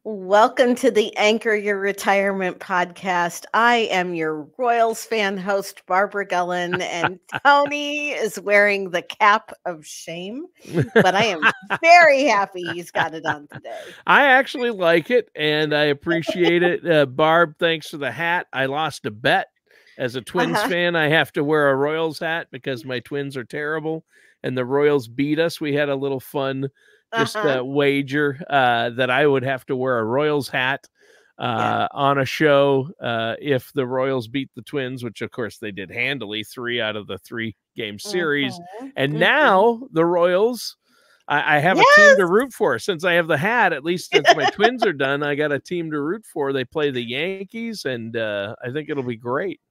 Welcome to the Anchor Your Retirement podcast. I am your Royals fan host, Barbara Gullen, and Tony is wearing the cap of shame, but I am very happy he's got it on today. I actually like it, and I appreciate it. Barb, thanks for the hat. I lost a bet. As a Twins fan, I have to wear a Royals hat because my Twins are terrible, and the Royals beat us. We had a little fun wager that I would have to wear a Royals hat on a show if the Royals beat the Twins, which of course they did handily, 3 out of the 3-game series. And now the Royals, I have a team to root for. Since I have the hat, at least since my Twins are done, I got a team to root for. They play the Yankees, and I think it'll be great.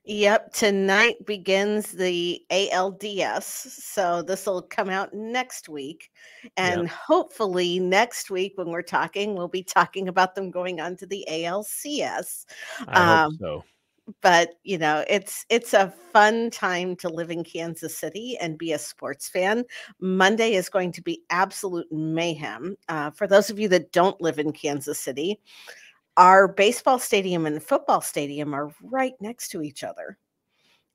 Yep. Tonight begins the ALDS. So this will come out next week. And hopefully next week when we're talking, we'll be talking about them going on to the ALCS. I hope so. But, you know, it's a fun time to live in Kansas City and be a sports fan. Monday is going to be absolute mayhem. For those of you that don't live in Kansas City, our baseball stadium and football stadium are right next to each other.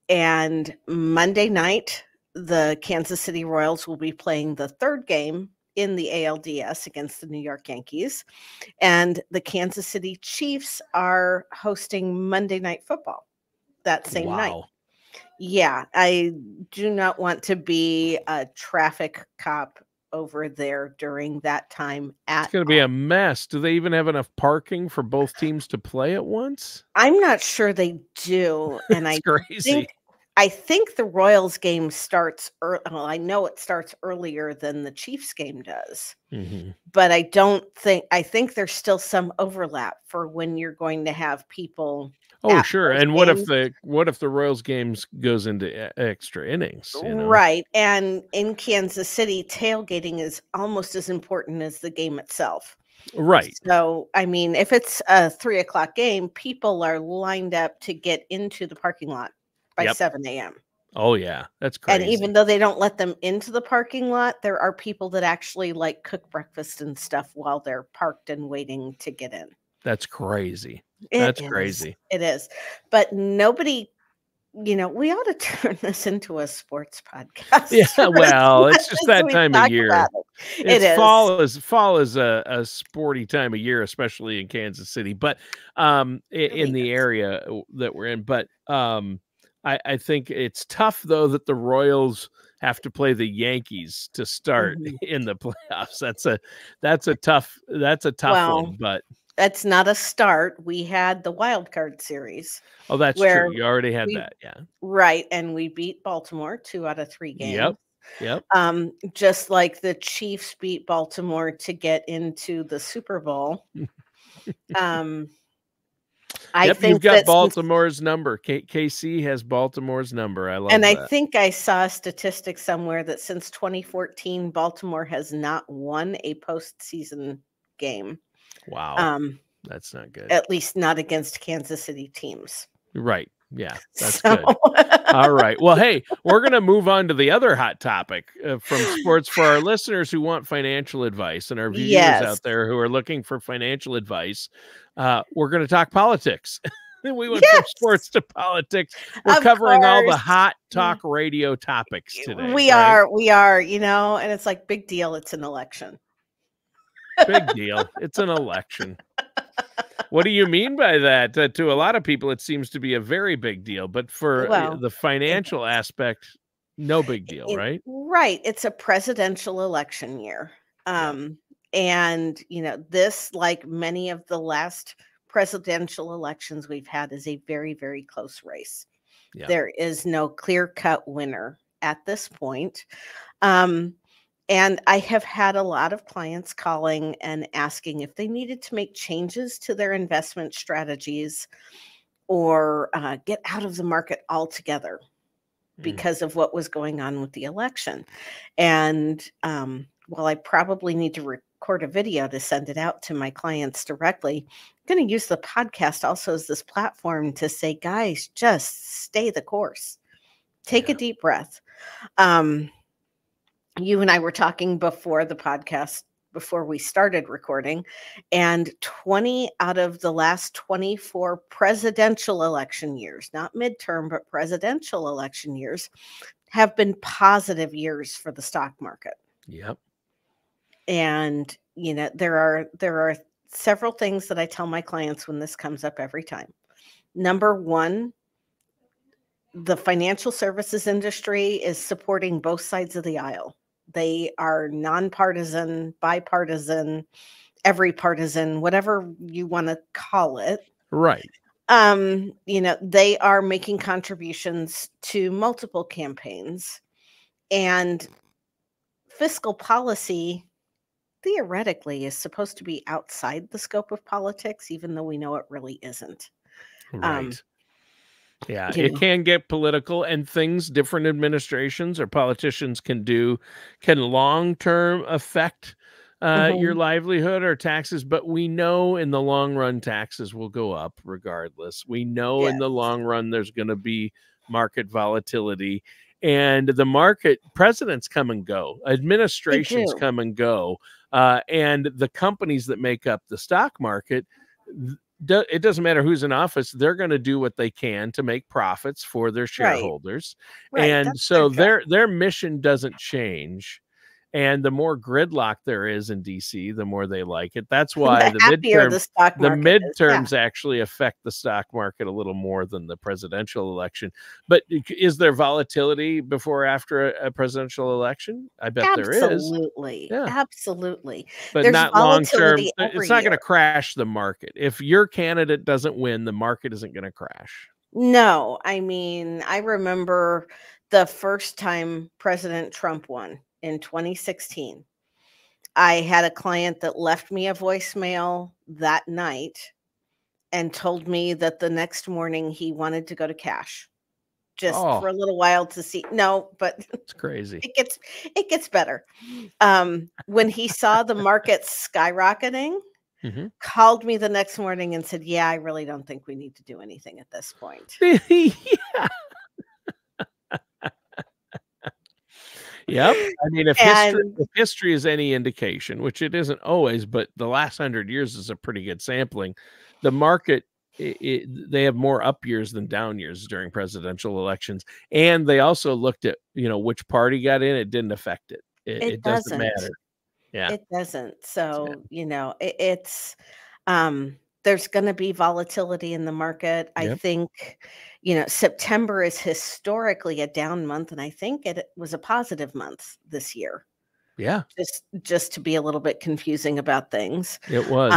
And Monday night, the Kansas City Royals will be playing the third game in the ALDS against the New York Yankees. And the Kansas City Chiefs are hosting Monday Night Football that same night. Yeah, I do not want to be a traffic cop over there during that time. It's going to be a mess. Do they even have enough parking for both teams to play at once? I'm not sure they do. And I think the Royals game starts early. Well, I know it starts earlier than the Chiefs game does, but I think there's still some overlap for when you're going to have people. Oh, sure. And what if the Royals games goes into extra innings? You know? Right. And in Kansas City, tailgating is almost as important as the game itself. Right. So, I mean, if it's a 3:00 game, people are lined up to get into the parking lot by 7 a.m. Oh, yeah. That's crazy. And even though they don't let them into the parking lot, there are people that actually like cook breakfast and stuff while they're parked and waiting to get in. That's crazy. Crazy. It is. But nobody, you know, we ought to turn this into a sports podcast. Yeah, well, it's just that time of year. It is. Fall is a sporty time of year, especially in Kansas City, but in the area that we're in. But I think it's tough, though, that the Royals have to play the Yankees to start in the playoffs. That's a tough one, but that's not a start. We had the wild card series. Oh, that's true. You already had that. Yeah. Right. And we beat Baltimore 2 out of 3 games. Yep. Just like the Chiefs beat Baltimore to get into the Super Bowl. I think you've got Baltimore's number. KC has Baltimore's number. I love that. And I think I saw a statistic somewhere that since 2014, Baltimore has not won a postseason game. Wow. That's not good. At least not against Kansas City teams. Right. Yeah, that's good. All right. Well, hey, we're going to move on to the other hot topic from sports for our listeners who want financial advice and our viewers out there who are looking for financial advice. We're going to talk politics. We went from sports to politics. We're covering all the hot talk radio topics today. We are, you know, and it's like big deal. It's an election. Big deal. It's an election. What do you mean by that? To a lot of people, it seems to be a very big deal, but for the financial aspect, no big deal, right? Right. It's a presidential election year. And, you know, this, like many of the last presidential elections we've had, is a very, very close race. Yeah. There is no clear-cut winner at this point. And I have had a lot of clients calling and asking if they needed to make changes to their investment strategies or get out of the market altogether because of what was going on with the election. And while I probably need to record a video to send it out to my clients directly, I'm going to use the podcast also as this platform to say, guys, just stay the course. Take a deep breath. You and I were talking before the podcast before we started recording, and 20 out of the last 24 presidential election years, not midterm, but presidential election years, have been positive years for the stock market. Yep. And there are several things that I tell my clients when this comes up every time. Number one, the financial services industry is supporting both sides of the aisle. They are nonpartisan, bipartisan, every partisan, whatever you want to call it. Right. They are making contributions to multiple campaigns, and fiscal policy theoretically is supposed to be outside the scope of politics, even though we know it really isn't. Right. Yeah, it can get political, and different administrations or politicians can long-term affect your livelihood or taxes, but we know in the long run taxes will go up regardless. We know in the long run there's going to be market volatility, and the market, presidents come and go, administrations come and go, and the companies that make up the stock market, it doesn't matter who's in office, they're going to do what they can to make profits for their shareholders. Right. And so their mission doesn't change. And the more gridlock there is in DC, the more they like it. That's why the midterms actually affect the stock market a little more than the presidential election. But is there volatility before or after a presidential election? I bet there is. Absolutely. Yeah. Absolutely. But there's not long term. It's not going to crash the market. If your candidate doesn't win, the market isn't going to crash. No, I mean, I remember the first time President Trump won. In 2016, I had a client that left me a voicemail that night and told me that the next morning he wanted to go to cash just for a little while to see. No, but it's crazy. It gets better. When he saw the market skyrocketing, called me the next morning and said, "Yeah, I really don't think we need to do anything at this point." Yeah. Yep. I mean, if history is any indication, which it isn't always, but the last 100 years is a pretty good sampling, the market, they have more up years than down years during presidential elections. And they also looked at, which party got in. It didn't affect it. It doesn't matter. Yeah. It doesn't. So, it's there's going to be volatility in the market. Yep. I think, September is historically a down month, and I think it was a positive month this year. Yeah. Just to be a little bit confusing about things. It was.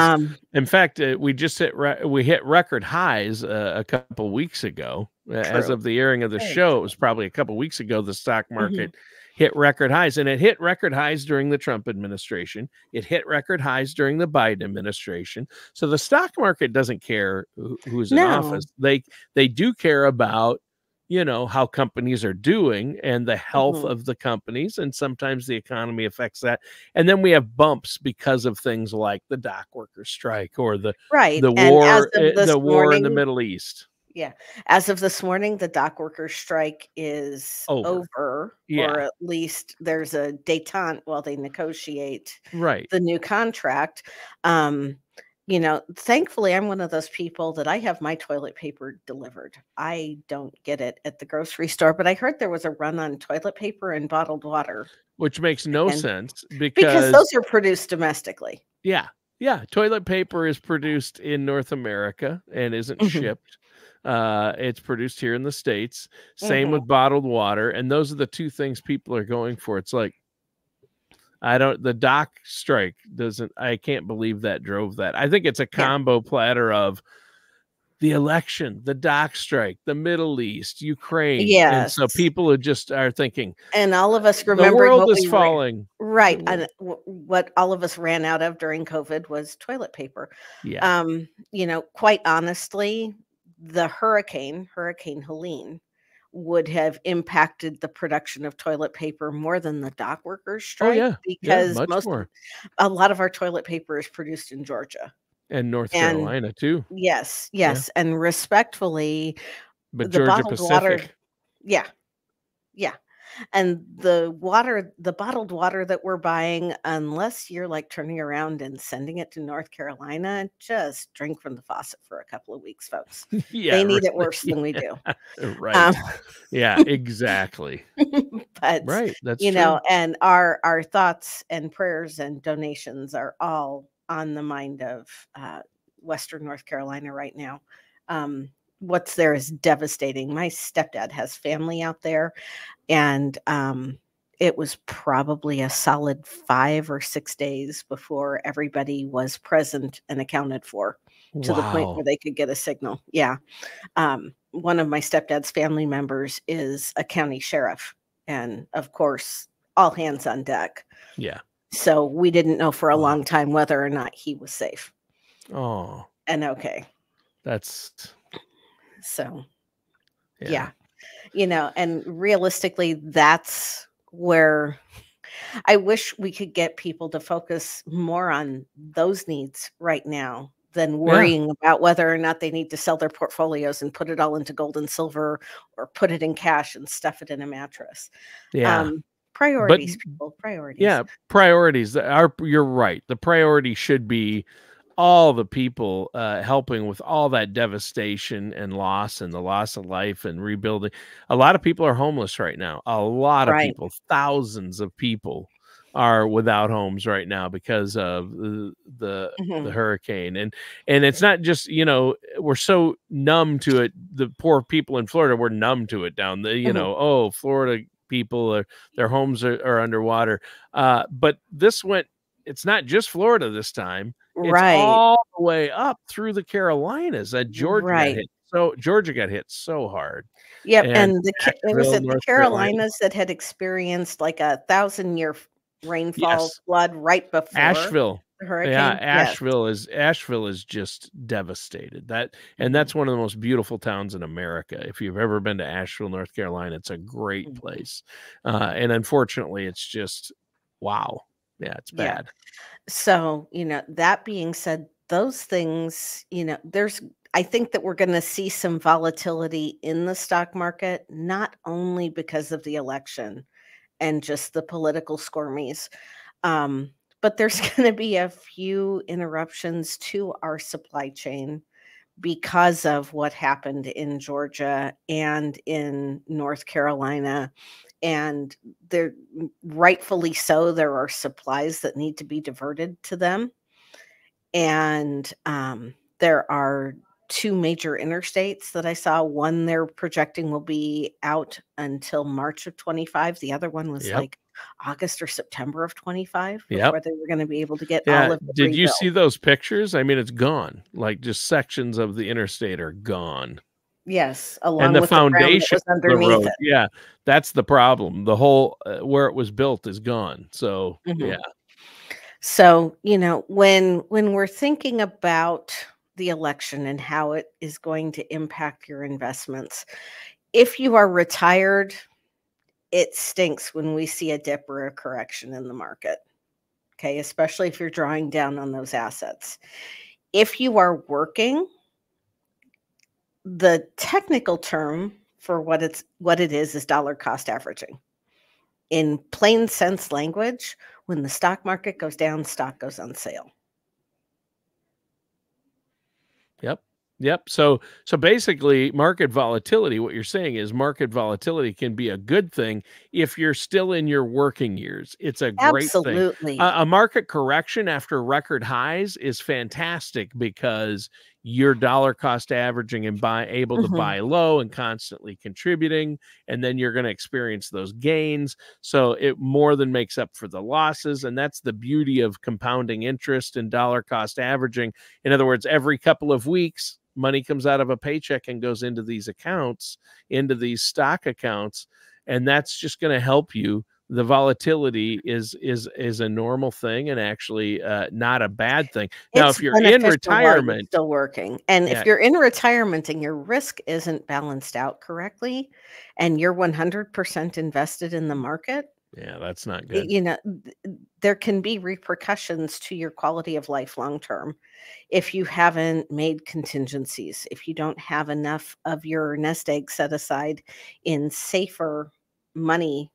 In fact, we just hit record highs a couple weeks ago. As of the airing of the show, it was probably a couple weeks ago, the stock market hit record highs, and it hit record highs during the Trump administration. It hit record highs during the Biden administration. So the stock market doesn't care who's in office. They do care about, how companies are doing and the health of the companies. And sometimes the economy affects that. And then we have bumps because of things like the dock workers strike or the war in the Middle East. Yeah. As of this morning, the dock workers strike is over, or at least there's a détente while they negotiate the new contract. Thankfully, I'm one of those people that I have my toilet paper delivered. I don't get it at the grocery store, but I heard there was a run on toilet paper and bottled water. Which makes no sense because those are produced domestically. Yeah. Yeah. Toilet paper is produced in North America and isn't shipped. It's produced here in the States. Same with bottled water. And those are the two things people are going for. It's like, the dock strike I can't believe that drove that. I think it's a combo platter of the election, the dock strike, the Middle East, Ukraine. Yes. And so people are thinking. And all of us remember the world is falling. Right. And what all of us ran out of during COVID was toilet paper. Yeah. Quite honestly, the Hurricane Helene would have impacted the production of toilet paper more than the dock workers strike. Because a lot of our toilet paper is produced in Georgia and North Carolina too. Yes. And respectfully, but Georgia Pacific. Water, yeah. And the bottled water that we're buying, unless you're like turning around and sending it to North Carolina, just drink from the faucet for a couple of weeks, folks. Yeah, They need it really. worse than we do. Right. Yeah, exactly. But Right. That's true. and our thoughts and prayers and donations are all on the mind of Western North Carolina right now. What's there is devastating. My stepdad has family out there, and it was probably a solid 5 or 6 days before everybody was present and accounted for, to the point Wow. where they could get a signal. Yeah. One of my stepdad's family members is a county sheriff, and of course, all hands on deck. Yeah. So we didn't know for a Wow. long time whether or not he was safe Oh, and okay. that's So, yeah. yeah. And realistically, that's where I wish we could get people to focus more on those needs right now than worrying about whether or not they need to sell their portfolios and put it all into gold and silver, or put it in cash and stuff it in a mattress. Yeah. Priorities, people, priorities. Yeah, priorities are, you're right. The priority should be all the people helping with all that devastation and loss, and the loss of life and rebuilding. A lot of people are homeless right now. A lot of Right. people, thousands of people are without homes right now because of the Mhm. hurricane. And it's not just, we're so numb to it. The poor people in Florida, we're numb to it down the, Mhm. oh, Florida people are, their homes are underwater. But it's not just Florida this time. It's Right. all the way up through the Carolinas. Georgia got Right. hit. So Georgia got hit so hard. Yep, And and it was Asheville, at the North Carolina. Carolinas that had experienced like a 1,000-year rainfall Yes. flood right before Asheville. the hurricane. Yeah, Yes. Asheville is just devastated. And that's one of the most beautiful towns in America. If you've ever been to Asheville, North Carolina, it's a great place. And unfortunately, it's just wow. Yeah, it's Yeah. bad. So, that being said, those things, I think that we're going to see some volatility in the stock market, not only because of the election and just the political squirmies, but there's going to be a few interruptions to our supply chain because of what happened in Georgia and in North Carolina. And there, rightfully so, there are supplies that need to be diverted to them. And there are 2 major interstates that I saw. One they're projecting will be out until March of 25. The other one was like August or September of 25 before they were going to be able to get all of it Did you rebuilt. see those pictures? I mean, it's gone. Like, just sections of the interstate are gone. Yes, And along the with the ground that foundation was of the underneath road. it. Yeah, that's the problem. The whole where it was built is gone. So yeah. So, when we're thinking about the election and how it is going to impact your investments, if you are retired, it stinks when we see a dip or a correction in the market. Okay, especially if you're drawing down on those assets. If you are working, the technical term for what it is dollar cost averaging. In plain sense language, when the stock market goes down, stock goes on sale. Yep. So basically, market volatility, what you're saying is market volatility can be a good thing if you're still in your working years. It's a great thing. Absolutely. A market correction after record highs is fantastic because you're dollar cost averaging and able to buy low and constantly contributing, and then you're going to experience those gains. So it more than makes up for the losses, and that's the beauty of compounding interest and dollar cost averaging. In other words, every couple of weeks, money comes out of a paycheck and goes into these accounts, into these stock accounts, and that's just going to help you. The volatility is a normal thing, and actually not a bad thing. Now, if you're in retirement, still working, and if you're in retirement and your risk isn't balanced out correctly, and you're 100% invested in the market, that's not good. There can be repercussions to your quality of life long term if you haven't made contingencies, if you don't have enough of your nest egg set aside in safer money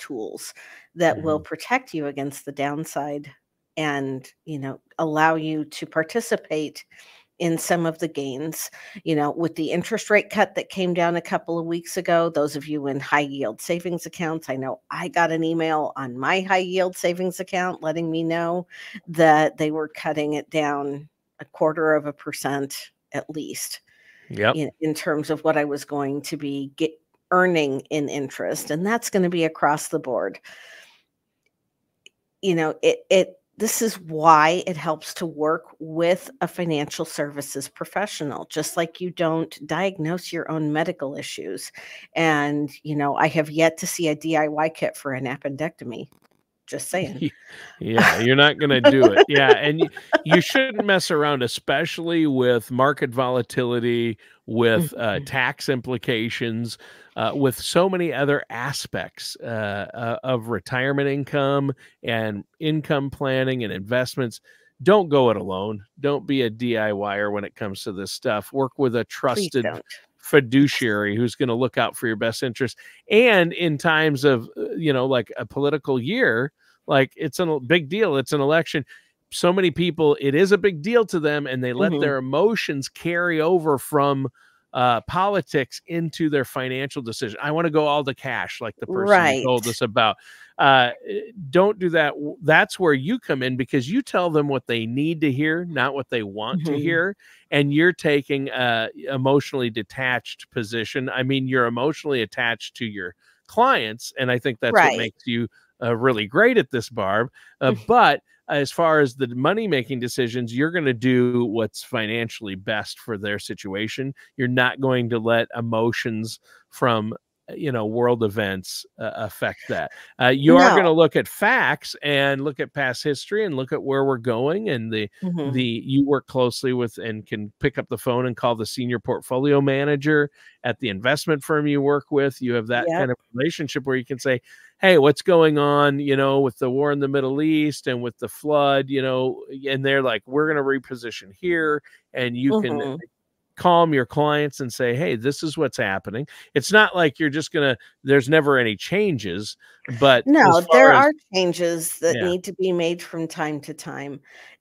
tools that will protect you against the downside and, allow you to participate in some of the gains. With the interest rate cut that came down a couple of weeks ago, those of you in high yield savings accounts, I know I got an email on my high yield savings account letting me know that they were cutting it down 0.25% at least. Yep. In terms of what I was going to be earning in interest, and that's going to be across the board. This is why it helps to work with a financial services professional, just like you don't diagnose your own medical issues. And, I have yet to see a DIY kit for an appendectomy. Just saying. Yeah, you're not going to do it. Yeah, and you shouldn't mess around, especially with market volatility, with tax implications, with so many other aspects of retirement income and income planning and investments. Don't go it alone. Don't be a DIYer when it comes to this stuff. Work with a trusted fiduciary who's going to look out for your best interest. And in times of, like a political year, like it's a big deal. It's an election. So many people, it is a big deal to them, and they let their emotions carry over from politics into their financial decision. I want to go all to cash, like the person you told us about. Don't do that. That's where you come in, because you tell them what they need to hear, not what they want to hear. And you're taking a emotionally detached position. I mean, you're emotionally attached to your clients, and I think that's what makes you really great at this, Barb. But as far as the money-making decisions, you're going to do what's financially best for their situation. You're not going to let emotions from world events affect that. You are going to look at facts and look at past history and look at where we're going. And you work closely with and can pick up the phone and call the senior portfolio manager at the investment firm you work with. You have that kind of relationship where you can say, hey, what's going on, with the war in the Middle East and with the flood, and they're like, we're going to reposition here. And you can calm your clients and say, hey, this is what's happening. It's not like you're just there's never any changes, but no, there are changes that need to be made from time to time.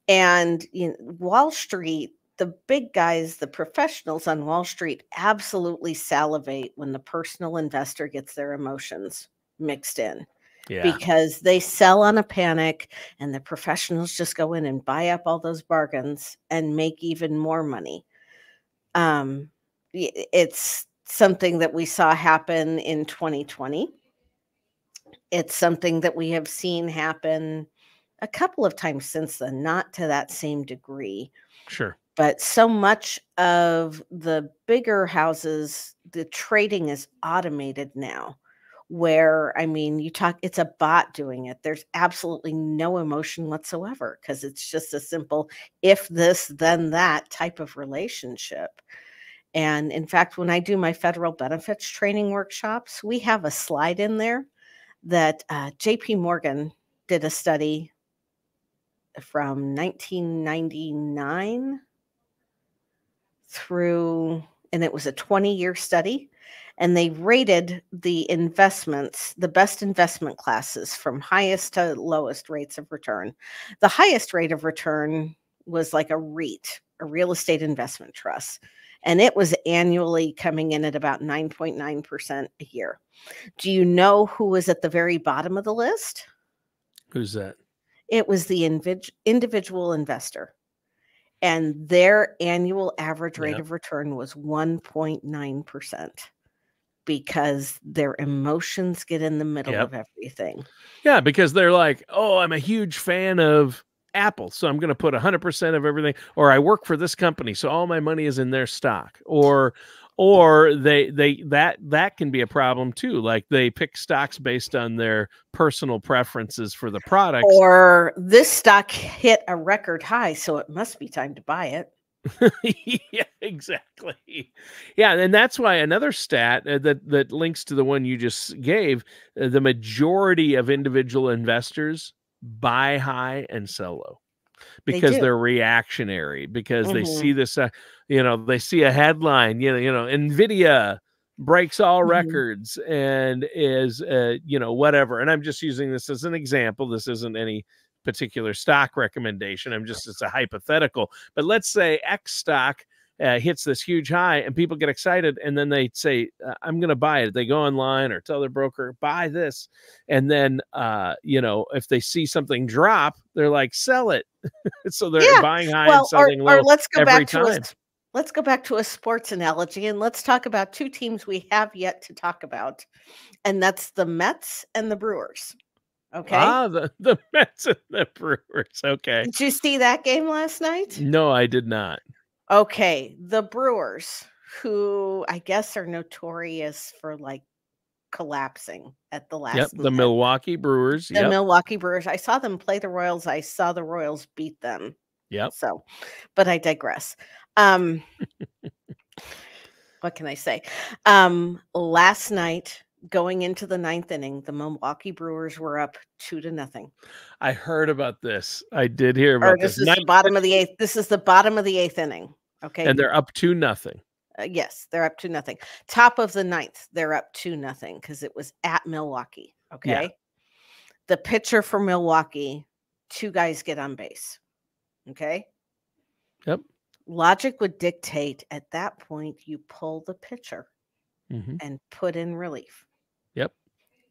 And Wall Street, the big guys, the professionals on Wall Street absolutely salivate when the personal investor gets their emotions mixed in. Because they sell on a panic, and the professionals just go in and buy up all those bargains and make even more money. It's something that we saw happen in 2020. It's something that we have seen happen a couple of times since then, not to that same degree. Sure. But so much of the bigger houses, the trading is automated now, where, it's a bot doing it. There's absolutely no emotion whatsoever, because it's just a simple, if this, then that type of relationship. And in fact, when I do my federal benefits training workshops, we have a slide in there that JP Morgan did a study from 1999 through, and it was a 20-year study. And they rated the investments, the best investment classes, from highest to lowest rates of return. The highest rate of return was like a REIT, a real estate investment trust. And it was annually coming in at about 9.9% a year. Do you know who was at the very bottom of the list? Who's that? It was the individual investor. And their annual average rate of return was 1.9%. Because their emotions get in the middle of everything. Yeah, because they're like, oh, I'm a huge fan of Apple, so I'm going to put 100% of everything, or I work for this company, so all my money is in their stock, or that can be a problem too. Like they pick stocks based on their personal preferences for the products, or this stock hit a record high, so it must be time to buy it. Yeah, exactly. Yeah, and that's why another stat that links to the one you just gave, the majority of individual investors buy high and sell low, because they're reactionary, because they see this, they see a headline, NVIDIA breaks all Mhm. records and is, you know, whatever. And I'm just using this as an example. This isn't any particular stock recommendation. It's a hypothetical. But let's say X stock hits this huge high and people get excited, and then they say, I'm going to buy it. They go online or tell their broker, buy this. And then, you know, if they see something drop, they're like, sell it. So they're Yeah. buying high and Well, selling low or let's go every back to time. let's go back to a sports analogy, and let's talk about two teams we have yet to talk about, and that's the Mets and the Brewers. Okay. Ah, the Mets and the Brewers. Okay. Did you see that game last night? No, I did not. Okay, the Brewers, who I guess are notorious for like collapsing at the Yep, last the minute. Milwaukee Brewers. The Yep, Milwaukee Brewers. I saw them play the Royals. I saw the Royals beat them. yep. So, but I digress. What can I say? Last night, going into the ninth inning, the Milwaukee Brewers were up 2-0. I heard about this. I did hear Or about this this. is the bottom of the eighth. This is the bottom of the eighth inning. Okay. And they're up 2-0. Yes, they're up 2-0. Top of the ninth, they're up 2-0 because it was at Milwaukee. Okay. Yeah. The pitcher for Milwaukee, two guys get on base. Okay. Yep. Logic would dictate at that point you pull the pitcher Mhm. and put in relief. Yep.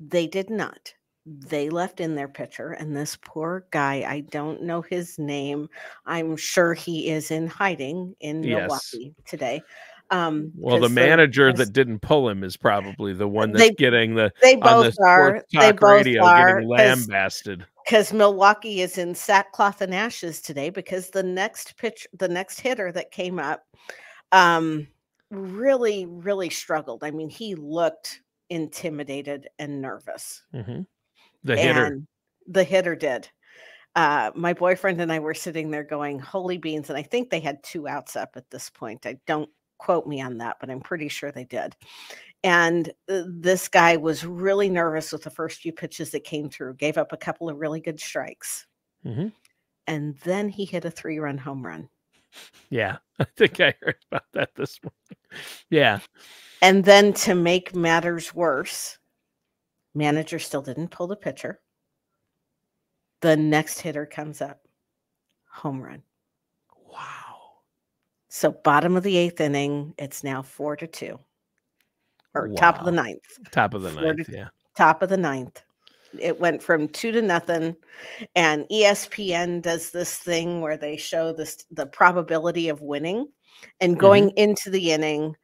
They did not. They left in their pitcher, and this poor guy, I don't know his name. I'm sure he is in hiding in Yes. Milwaukee today. Well, the 'Cause manager there's that didn't pull him is probably the one They that's getting the they on both the are. sports They talk both radio are getting lambasted. because Milwaukee is in sackcloth and ashes today because the next hitter that came up, really, really struggled. I mean, he looked intimidated and nervous. Mhm. The hitter. And the hitter did. My boyfriend and I were sitting there going, holy beans. And I think they had 2 outs up at this point. I don't quote me on that, but I'm pretty sure they did. And this guy was really nervous with the first few pitches that came through, gave up a couple of really good strikes. Mhm. And then he hit a 3-run home run. Yeah, I think I heard about that this morning. Yeah. And then to make matters worse, manager still didn't pull the pitcher. The next hitter comes up, home run. Wow. So bottom of the eighth inning, it's now 4-2. Or top of the Wow. ninth. Top of the 4 ninth, to yeah. top of the ninth. It went from 2-0, and ESPN does this thing where they show the probability of winning. And going into the inning,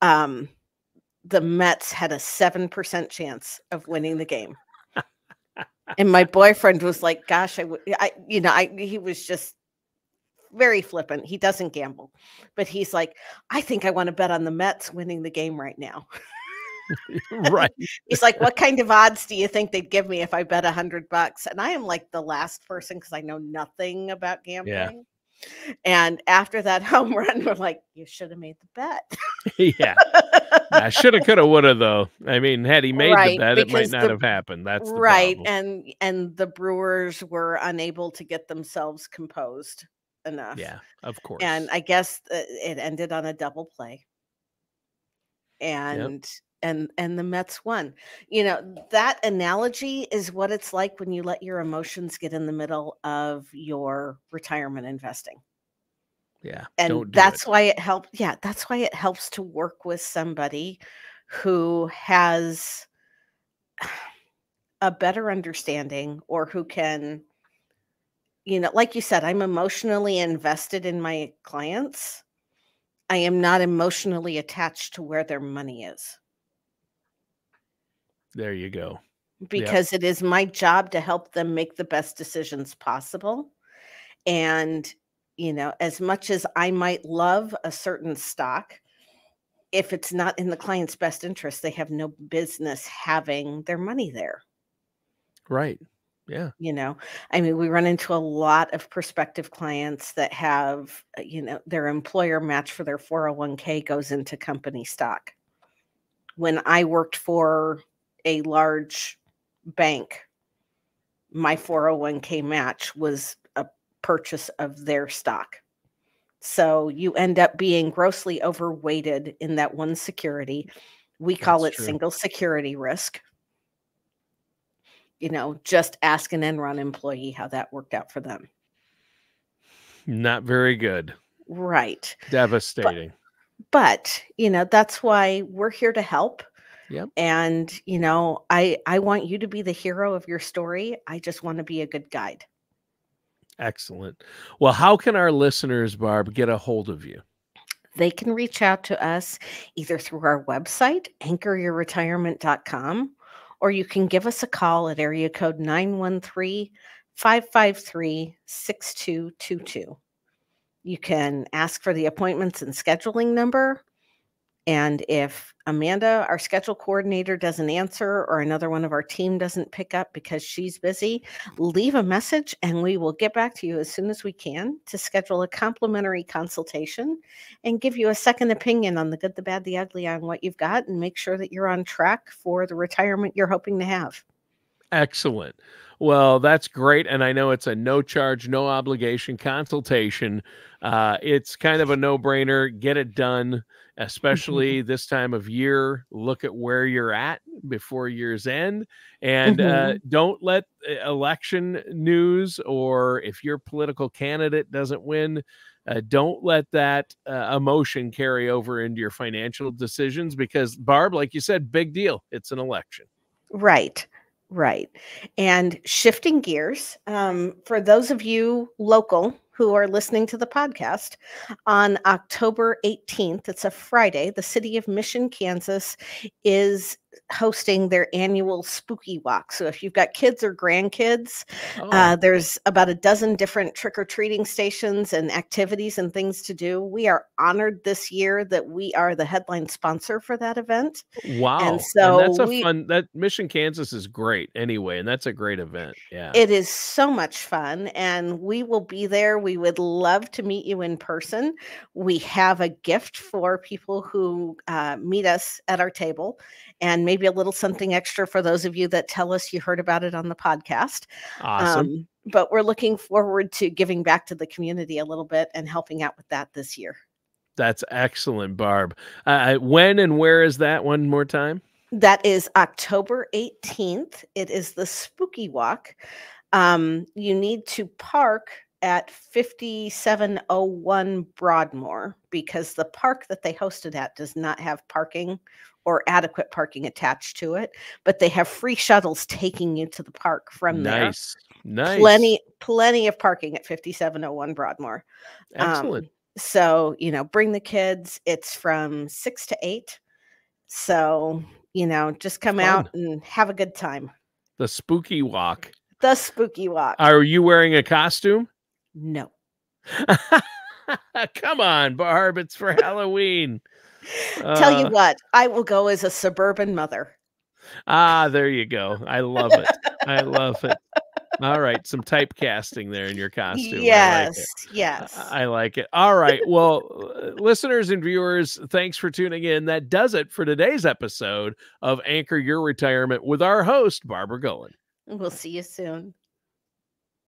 the Mets had a 7% chance of winning the game. And my boyfriend was like, gosh, he was just very flippant. He doesn't gamble, but he's like, I think I want to bet on the Mets winning the game right now. Right. He's like, what kind of odds do you think they'd give me if I bet $100? And I am like the last person because I know nothing about gambling. Yeah. And after that home run, we're like, you should have made the bet. Yeah. I shoulda, coulda, woulda, though. I mean, had he made the bet, it might because not have happened. That's the right. problem. And the Brewers were unable to get themselves composed enough. Yeah, of course. And I guess it ended on a double play. And the Mets won. You know, that analogy is what it's like when you let your emotions get in the middle of your retirement investing. Yeah. And that's why it helped. Yeah, that's why it helps to work with somebody who has a better understanding, or who can, you know, like you said, I'm emotionally invested in my clients. I am not emotionally attached to where their money is. There you go. Because it is my job to help them make the best decisions possible. And, you know, as much as I might love a certain stock, if it's not in the client's best interest, they have no business having their money there. Right. Yeah. You know, I mean, we run into a lot of prospective clients that have, you know, their employer match for their 401k goes into company stock. When I worked for a large bank, my 401k match was a purchase of their stock. So you end up being grossly overweighted in that one security, We call That's it true. single security risk. Just ask an Enron employee how that worked out for them. Not very good. Right. Devastating. But that's why we're here to help. Yep. And, I want you to be the hero of your story. I just want to be a good guide. Excellent. Well, how can our listeners, Barb, get a hold of you? They can reach out to us either through our website, anchoryourretirement.com, or you can give us a call at area code 913-553-6222. You can ask for the appointments and scheduling number. And if Amanda, our schedule coordinator, doesn't answer, or another one of our team doesn't pick up because she's busy, leave a message and we will get back to you as soon as we can to schedule a complimentary consultation and give you a second opinion on the good, the bad, the ugly on what you've got, and make sure that you're on track for the retirement you're hoping to have. Excellent. Well, that's great. And I know it's a no charge, no obligation consultation. It's kind of a no-brainer. Get it done, especially this time of year. Look at where you're at before year's end. And don't let election news, or if your political candidate doesn't win, don't let that emotion carry over into your financial decisions, because, Barb, like you said, big deal. It's an election. Right. And shifting gears, for those of you local who are listening to the podcast, on October 18th, it's a Friday, the city of Mission, Kansas is hosting their annual Spooky Walk. So if you've got kids or grandkids, there's about a dozen different trick-or-treating stations and activities and things to do. We are honored this year that we are the headline sponsor for that event. Wow. And so that's that Mission, Kansas is great anyway, and that's a great event. Yeah. It is so much fun, and we will be there. We would love to meet you in person. We have a gift for people who meet us at our table, and maybe a little something extra for those of you that tell us you heard about it on the podcast. Awesome. But we're looking forward to giving back to the community a little bit and helping out with that this year. That's excellent, Barb. When and where is that, one more time? That is October 18th. It is the Spooky Walk. You need to park at 5701 Broadmoor, because the park that they hosted at does not have parking or adequate parking attached to it, but they have free shuttles taking you to the park from there. Nice. Plenty of parking at 5701 Broadmoor. Excellent. So, bring the kids. It's from 6 to 8. So, just come out and have a good time. The Spooky Walk. The Spooky Walk. Are you wearing a costume? No. Come on, Barb. It's for Halloween. Tell you what, I will go as a suburban mother. There you go. I love it. I love it. All right. Some typecasting there in your costume. Yes. I like it. All right. Well, listeners and viewers, thanks for tuning in. That does it for today's episode of Anchor Your Retirement with our host, Barbara Gullen. We'll see you soon.